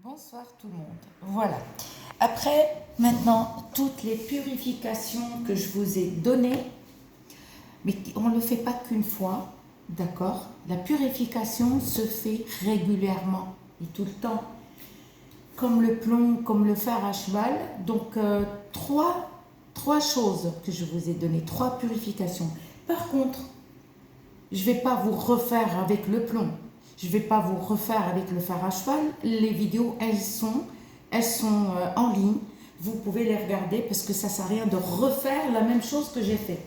Bonsoir tout le monde. Voilà. Après, maintenant, toutes les purifications que je vous ai données, mais on ne le fait pas qu'une fois, d'accord? La purification se fait régulièrement et tout le temps, comme le plomb, comme le fer à cheval. Donc, trois choses que je vous ai données, trois purifications. Par contre, je ne vais pas vous refaire avec le plomb. Je ne vais pas vous refaire avec le fer à cheval. Les vidéos, elles sont en ligne. Vous pouvez les regarder parce que ça ne sert à rien de refaire la même chose que j'ai fait.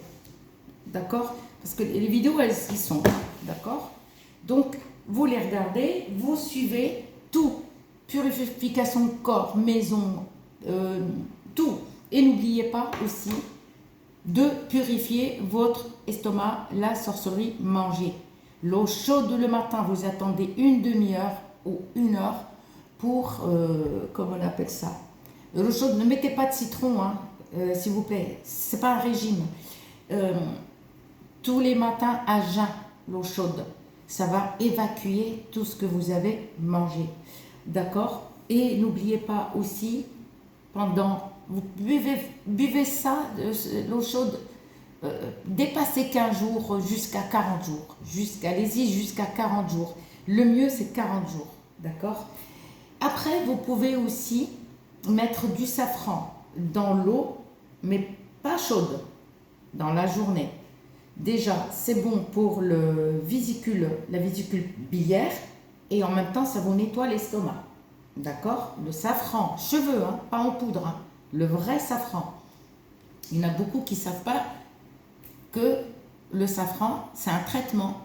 D'accord? Parce que les vidéos, elles y sont. D'accord? Donc, vous les regardez, vous suivez tout. Purification corps, maison, tout. Et n'oubliez pas aussi de purifier votre estomac, la sorcellerie, manger. L'eau chaude le matin, vous attendez une demi-heure ou une heure pour, comment on appelle ça? L'eau chaude, ne mettez pas de citron, hein, s'il vous plaît, c'est pas un régime. Tous les matins à jeun, l'eau chaude, ça va évacuer tout ce que vous avez mangé. D'accord? Et n'oubliez pas aussi, vous buvez ça, l'eau chaude, dépassez 15 jours jusqu'à 40 jours. Allez-y jusqu'à 40 jours. Le mieux, c'est 40 jours. D'accord? Après, vous pouvez aussi mettre du safran dans l'eau, mais pas chaude, dans la journée. Déjà, c'est bon pour la vésicule biliaire et en même temps, ça vous nettoie l'estomac. D'accord? Le safran, cheveux, hein, pas en poudre, hein, le vrai safran. Il y en a beaucoup qui ne savent pas que le safran, c'est un traitement.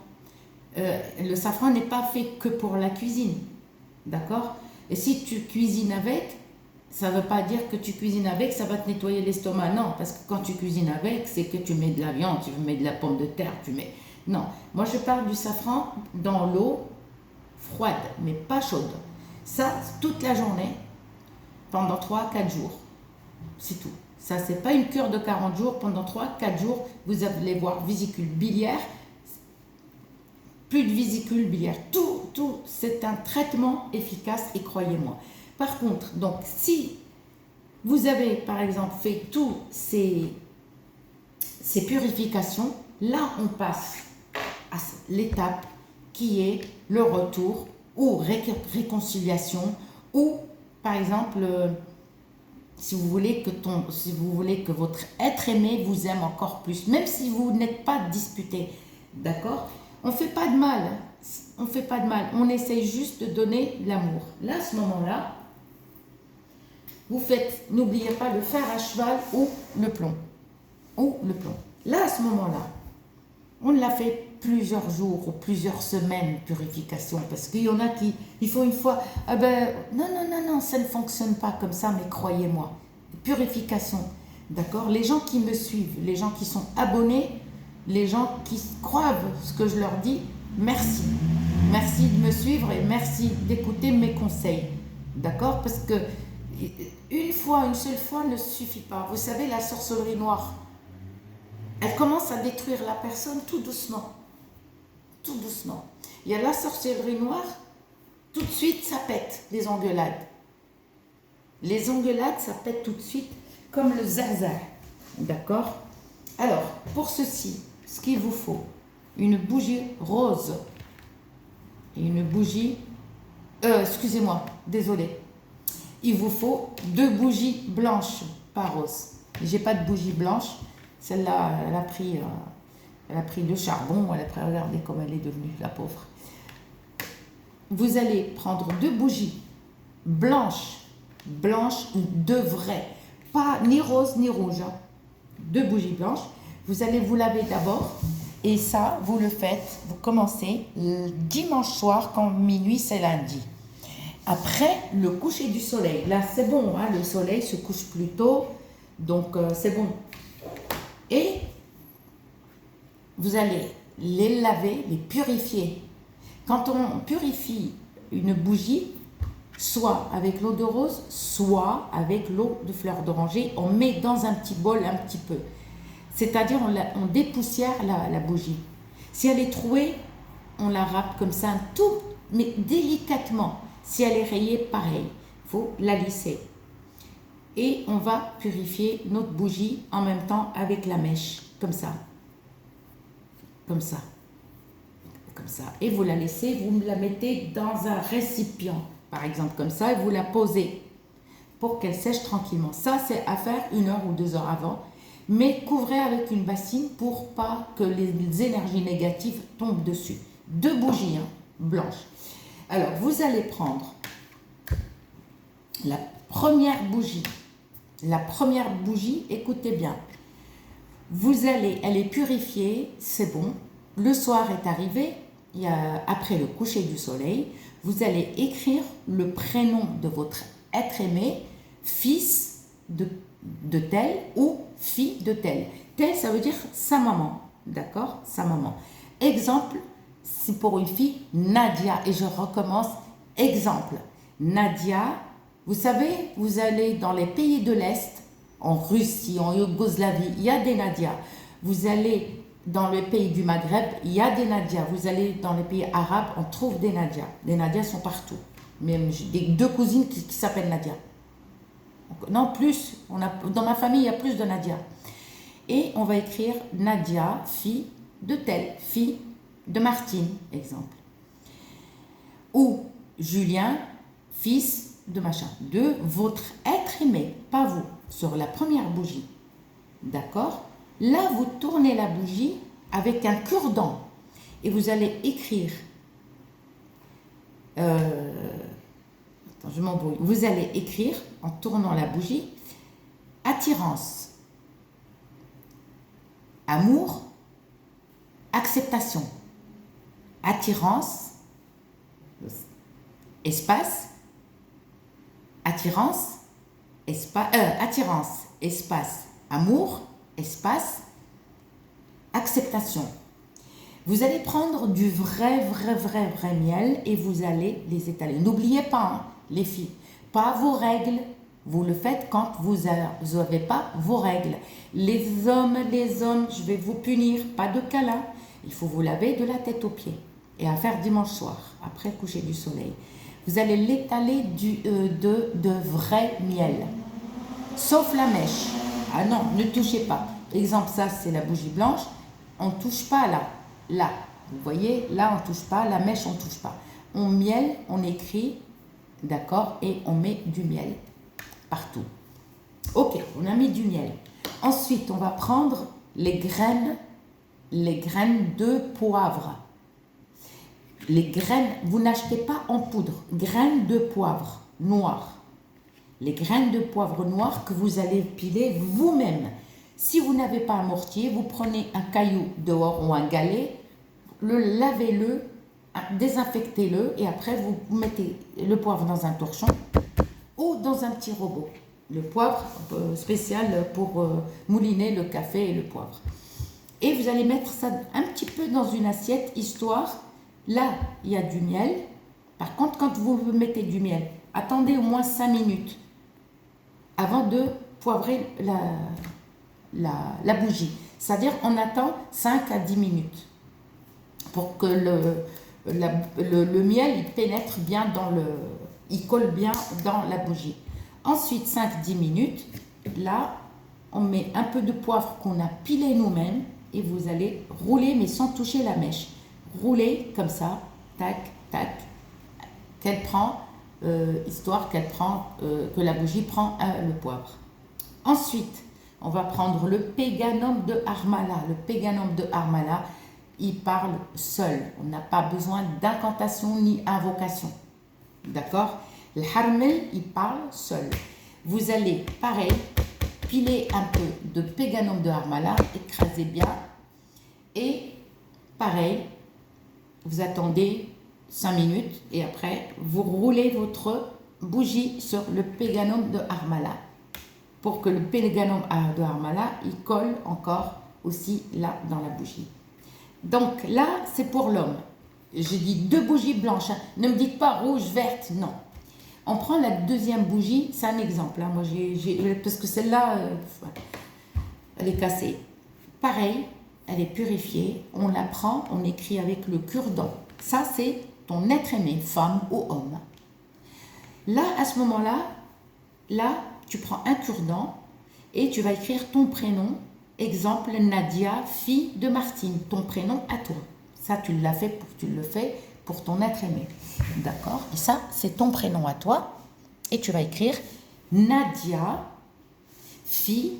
Le safran n'est pas fait que pour la cuisine. D'accord? Et si tu cuisines avec, ça ne veut pas dire que tu cuisines avec, ça va te nettoyer l'estomac. Non, parce que quand tu cuisines avec, c'est que tu mets de la viande, tu mets de la pomme de terre, tu mets... Non, moi je parle du safran dans l'eau froide, mais pas chaude. Ça, toute la journée, pendant 3-4 jours. C'est tout. Ça, c'est pas une cure de 40 jours. Pendant 3-4 jours, vous allez voir vésicule biliaire, plus de vésicule biliaire. Tout, c'est un traitement efficace et croyez-moi. Par contre, donc, si vous avez, par exemple, fait tous ces purifications, là, on passe à l'étape qui est le retour ou réconciliation ou, par exemple, si vous voulez que votre être aimé vous aime encore plus, même si vous n'êtes pas disputé, d'accord? On ne fait pas de mal, on essaye juste de donner l'amour. Là, à ce moment-là, vous faites, n'oubliez pas le fer à cheval ou le plomb. Là, à ce moment-là, on l'a fait plusieurs jours ou plusieurs semaines purification, parce qu'il y en a qui, il faut une fois, ah ben, non, ça ne fonctionne pas comme ça, mais croyez-moi, purification, d'accord? Les gens qui me suivent, les gens qui sont abonnés, les gens qui croient ce que je leur dis, merci. Merci de me suivre et merci d'écouter mes conseils, d'accord? Parce que une seule fois ne suffit pas. Vous savez, la sorcellerie noire, elle commence à détruire la personne tout doucement. Tout doucement. Il y a la sorcellerie noire, tout de suite, ça pète, les engueulades. Les engueulades, ça pète tout de suite, comme le zazar. D'accord? Alors, pour ceci, ce qu'il vous faut, une bougie rose et une bougie... excusez-moi, désolé. Il vous faut 2 bougies blanches, pas roses. J'ai pas de bougie blanche. Celle-là, elle a pris le charbon, regardez comme elle est devenue, la pauvre. Vous allez prendre 2 bougies blanches, de vraies, pas ni rose ni rouge, hein. 2 bougies blanches. Vous allez vous laver d'abord, et ça, vous le faites, vous commencez le dimanche soir, quand minuit, c'est lundi. Après le coucher du soleil, là c'est bon, hein, le soleil se couche plus tôt, donc c'est bon. Et vous allez les laver, les purifier. Quand on purifie une bougie, soit avec l'eau de rose, soit avec l'eau de fleur d'oranger, on met dans un petit bol un petit peu. C'est-à-dire on dépoussière la bougie. Si elle est trouée, on la râpe comme ça, tout, mais délicatement. Si elle est rayée, pareil, il faut la lisser. Et on va purifier notre bougie en même temps avec la mèche, comme ça. Comme ça. Comme ça. Et vous la laissez, vous la mettez dans un récipient, par exemple comme ça, et vous la posez pour qu'elle sèche tranquillement. Ça, c'est à faire 1 heure ou 2 heures avant, mais couvrez avec une bassine pour pas que les énergies négatives tombent dessus. 2 bougies blanches. Alors, vous allez prendre la première bougie. La première bougie, écoutez bien. Elle est purifiée, c'est bon. Le soir est arrivé, après le coucher du soleil, vous allez écrire le prénom de votre être aimé, fils de tel ou fille de tel. Tel, ça veut dire sa maman, d'accord? Sa maman. Exemple, si pour une fille, Nadia, et je recommence, exemple, Nadia, vous savez, vous allez dans les pays de l'Est, en Russie, en Yougoslavie, il y a des Nadia. Vous allez dans les pays du Maghreb, il y a des Nadia. Vous allez dans les pays arabes, on trouve des Nadia. Les Nadia sont partout. Même j'ai 2 cousines qui s'appellent Nadia. Non, plus. Dans ma famille, il y a plus de Nadia. Et on va écrire Nadia, fille de telle, fille de Martine, exemple. Ou Julien, fils de machin. De votre être aimé, pas vous, sur la première bougie. D'accord? Là, vous tournez la bougie avec un cure-dent et vous allez écrire. Attends, je m'embrouille. Vous allez écrire en tournant la bougie attirance, amour, acceptation. Attirance, espace, attirance, espace, amour, espace, acceptation. Vous allez prendre du vrai miel et vous allez les étaler. N'oubliez pas, les filles, pas vos règles. Vous le faites quand vous n'avez pas vos règles. Les hommes, je vais vous punir. Pas de câlin. Il faut vous laver de la tête aux pieds. Et à faire dimanche soir, après le coucher du soleil. Vous allez l'étaler de vrai miel. Sauf la mèche. Ah non, ne touchez pas. Exemple, ça c'est la bougie blanche. On ne touche pas là. Là, vous voyez, là on ne touche pas. La mèche, on ne touche pas. On miel, on écrit, d'accord, et on met du miel partout. Ok, on a mis du miel. Ensuite, on va prendre les graines de poivre. Les graines, vous n'achetez pas en poudre. Graines de poivre noir. Les graines de poivre noir que vous allez piler vous-même. Si vous n'avez pas un mortier, vous prenez un caillou dehors ou un galet, lavez-le, désinfectez-le et après vous mettez le poivre dans un torchon ou dans un petit robot. Le poivre spécial pour mouliner le café et le poivre. Et vous allez mettre ça un petit peu dans une assiette, histoire, là il y a du miel. Par contre, quand vous mettez du miel, attendez au moins 5 minutes avant de poivrer la bougie. C'est-à-dire, on attend 5 à 10 minutes pour que le miel il pénètre bien il colle bien dans la bougie. Ensuite, 5-10 minutes, là, on met un peu de poivre qu'on a pilé nous-mêmes et vous allez rouler, mais sans toucher la mèche. Rouler comme ça, tac, tac, qu'elle prend, histoire que la bougie prend le poivre. Ensuite, on va prendre le péganum de Harmala. Le péganum de Harmala, il parle seul. On n'a pas besoin d'incantation ni invocation. D'accord? Le Harmel, il parle seul. Vous allez, pareil, piler un peu de péganum de Harmala, écrasez bien. Et pareil, vous attendez 5 minutes et après, vous roulez votre bougie sur le péganum de Harmala pour que le péganum de Harmala, il colle encore aussi là dans la bougie. Donc là, c'est pour l'homme. J'ai dit 2 bougies blanches. Ne me dites pas rouge, verte, non. On prend la deuxième bougie, c'est un exemple. Moi, parce que celle-là, elle est cassée. Pareil, elle est purifiée. On la prend, on écrit avec le cure-dent. Ça, c'est ton être aimé, femme ou homme. Là, à ce moment-là, là, tu prends un cure-dent et tu vas écrire ton prénom. Exemple, Nadia, fille de Martine. Ton prénom à toi. Ça, tu l'as fait, tu le fais pour ton être aimé. D'accord? Et ça, c'est ton prénom à toi. Et tu vas écrire Nadia, fille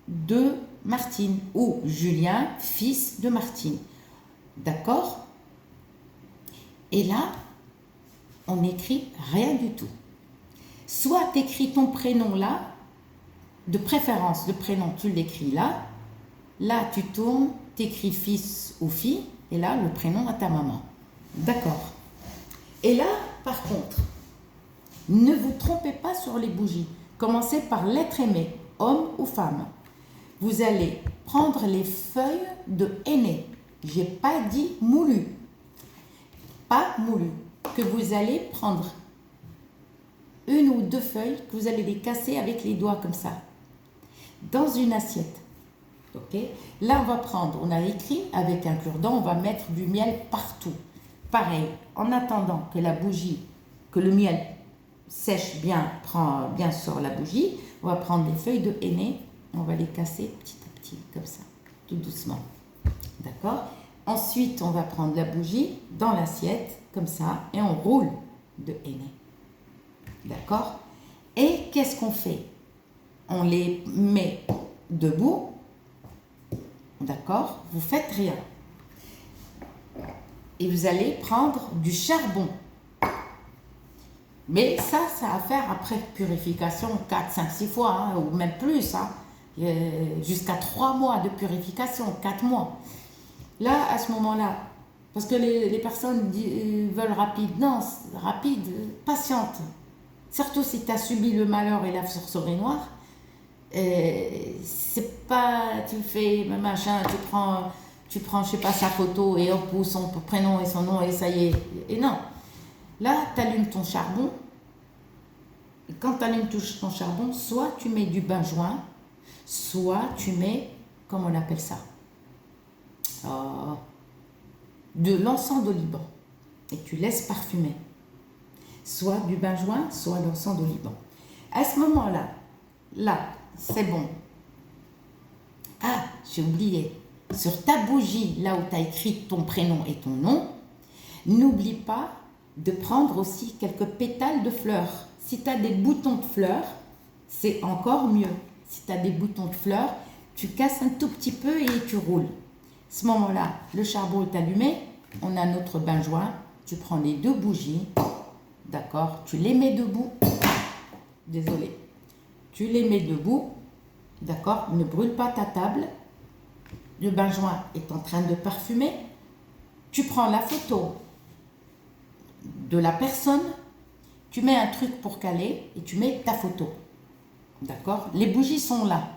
de Martine. Ou Julien, fils de Martine. D'accord? Et là, on n'écrit rien du tout. Soit tu écris ton prénom là, de préférence, le prénom, tu l'écris là. Là, tu tournes, tu écris fils ou fille, et là, le prénom à ta maman. D'accord. Et là, par contre, ne vous trompez pas sur les bougies. Commencez par l'être aimé, homme ou femme. Vous allez prendre les feuilles de henné. J'ai pas dit moulu. Pas moulu. Que vous allez prendre une ou deux feuilles, que vous allez les casser avec les doigts comme ça, dans une assiette. Ok? Là, on va prendre, on a écrit avec un cure-dent, on va mettre du miel partout. Pareil, en attendant que la bougie, que le miel sèche bien, prend bien sur la bougie, on va prendre des feuilles de henné, on va les casser petit à petit, comme ça, tout doucement. D'accord? Ensuite, on va prendre la bougie dans l'assiette, comme ça, et on roule de henné. D'accord? Et qu'est-ce qu'on fait? On les met debout. D'accord? Vous faites rien. Et vous allez prendre du charbon. Mais ça a à faire après purification 4, 5, 6 fois, hein, ou même plus. Hein, jusqu'à 3 mois de purification, 4 mois. Là, à ce moment-là, parce que les personnes veulent rapide. Non, rapide, patiente. Surtout si tu as subi le malheur et la sorcellerie noire. C'est pas, tu fais machin, tu prends, je sais pas, sa photo et hop, ou son prénom et son nom et ça y est. Et non. Là, tu allumes ton charbon. Et quand tu allumes ton charbon, soit tu mets du benjoin, soit tu mets, comment on appelle ça, de l'encens d'oliban. Et tu laisses parfumer. Soit du benjoin, soit l'encens d'oliban. À ce moment-là, là, c'est bon. Ah, j'ai oublié. Sur ta bougie, là où tu as écrit ton prénom et ton nom, n'oublie pas de prendre aussi quelques pétales de fleurs. Si tu as des boutons de fleurs, c'est encore mieux. Si tu as des boutons de fleurs, tu casses un tout petit peu et tu roules. À ce moment-là, le charbon est allumé, on a notre benjoin, tu prends les 2 bougies, d'accord, tu les mets debout, désolé, tu les mets debout, d'accord, ne brûle pas ta table, le benjoin est en train de parfumer, tu prends la photo de la personne, tu mets un truc pour caler et tu mets ta photo, d'accord, les bougies sont là.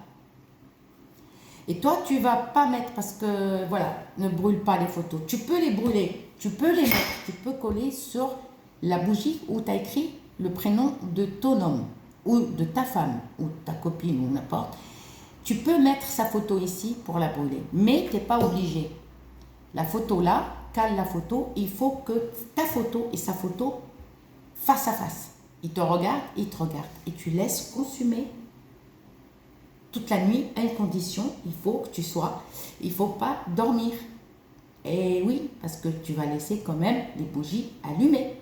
Et toi, tu vas pas mettre, parce que, voilà, ne brûle pas les photos. Tu peux les brûler, tu peux les mettre, tu peux coller sur la bougie où tu as écrit le prénom de ton homme, ou de ta femme, ou ta copine, ou n'importe. Tu peux mettre sa photo ici pour la brûler, mais tu n'es pas obligé. La photo là, cale la photo, il faut que ta photo et sa photo face à face. Il te regarde, il te regarde. Et tu laisses consumer toute la nuit à une condition, il faut que tu sois, il ne faut pas dormir. Et oui, parce que tu vas laisser quand même les bougies allumées.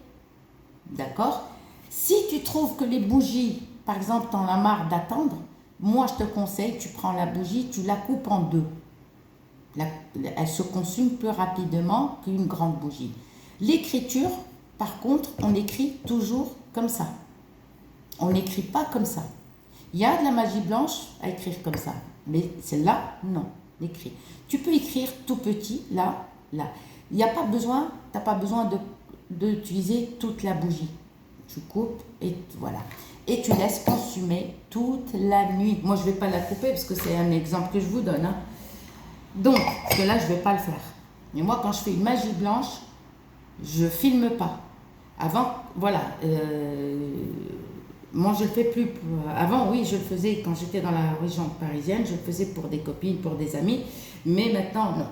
D'accord? Si tu trouves que les bougies, par exemple, tu en as marre d'attendre, moi je te conseille, tu prends la bougie, tu la coupes en 2. Elle se consume plus rapidement qu'une grande bougie. L'écriture, par contre, on écrit toujours comme ça. On n'écrit pas comme ça. Il y a de la magie blanche à écrire comme ça. Mais celle-là, non, l'écrit. Tu peux écrire tout petit, là, là. Il n'y a pas besoin, tu n'as pas besoin d'utiliser toute la bougie. Tu coupes et voilà. Et tu laisses consumer toute la nuit. Moi, je ne vais pas la couper parce que c'est un exemple que je vous donne. Hein. Donc, parce que là, je ne vais pas le faire. Mais moi, quand je fais une magie blanche, je ne filme pas. Avant, voilà. Moi, je ne le fais plus. Avant, oui, je le faisais quand j'étais dans la région parisienne. Je le faisais pour des copines, pour des amis. Mais maintenant, non.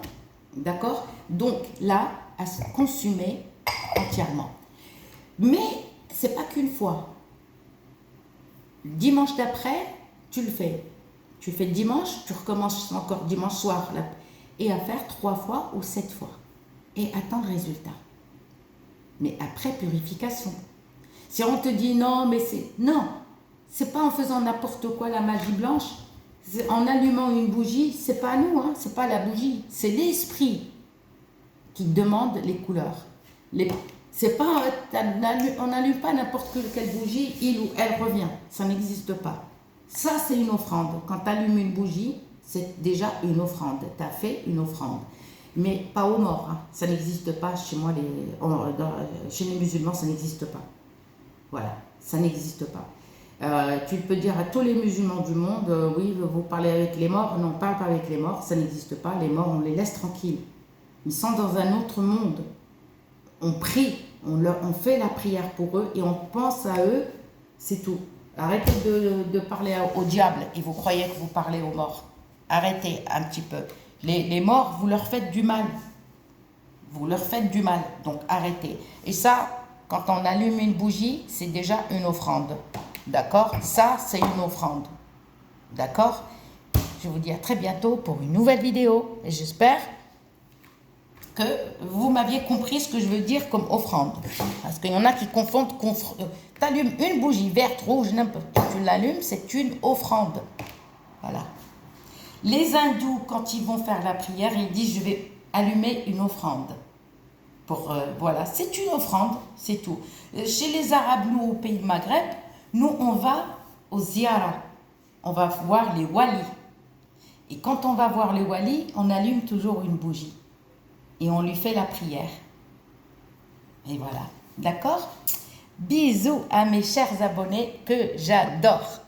D'accord? Donc, là, à se consumer entièrement. Mais, c'est pas qu'une fois. Dimanche d'après, tu le fais. Tu fais le dimanche, tu recommences encore dimanche soir. Et à faire 3 fois ou 7 fois. Et attends le résultat. Mais après purification. Si on te dit non, mais c'est... Non, c'est pas en faisant n'importe quoi la magie blanche. En allumant une bougie, c'est pas nous, hein, c'est pas la bougie. C'est l'esprit qui demande les couleurs. C'est pas... On n'allume pas n'importe quelle bougie, il ou elle revient. Ça n'existe pas. Ça, c'est une offrande. Quand tu allumes une bougie, c'est déjà une offrande. Tu as fait une offrande. Mais pas aux morts. Hein. Ça n'existe pas chez moi. Chez les musulmans, ça n'existe pas. Voilà, ça n'existe pas. Tu peux dire à tous les musulmans du monde, oui, vous parlez avec les morts. Non, on ne parle pas avec les morts, ça n'existe pas. Les morts, on les laisse tranquilles. Ils sont dans un autre monde. On prie, on fait la prière pour eux et on pense à eux, c'est tout. Arrêtez de parler au diable et vous croyez que vous parlez aux morts. Arrêtez un petit peu. Les morts, vous leur faites du mal. Vous leur faites du mal, donc arrêtez. Et ça, quand on allume une bougie, c'est déjà une offrande. D'accord? Ça, c'est une offrande. D'accord? Je vous dis à très bientôt pour une nouvelle vidéo. Et j'espère que vous m'aviez compris ce que je veux dire comme offrande. Parce qu'il y en a qui confondent. Tu allumes une bougie verte, rouge, n'importe quoi, tu l'allumes, c'est une offrande. Voilà. Les hindous, quand ils vont faire la prière, ils disent, je vais allumer une offrande. Voilà, c'est une offrande, c'est tout. Chez les Arabes, nous, au pays de Maghreb, nous, on va aux ziyara. On va voir les walis. Et quand on va voir les walis, on allume toujours une bougie. Et on lui fait la prière. Et voilà. D'accord? Bisous à mes chers abonnés que j'adore.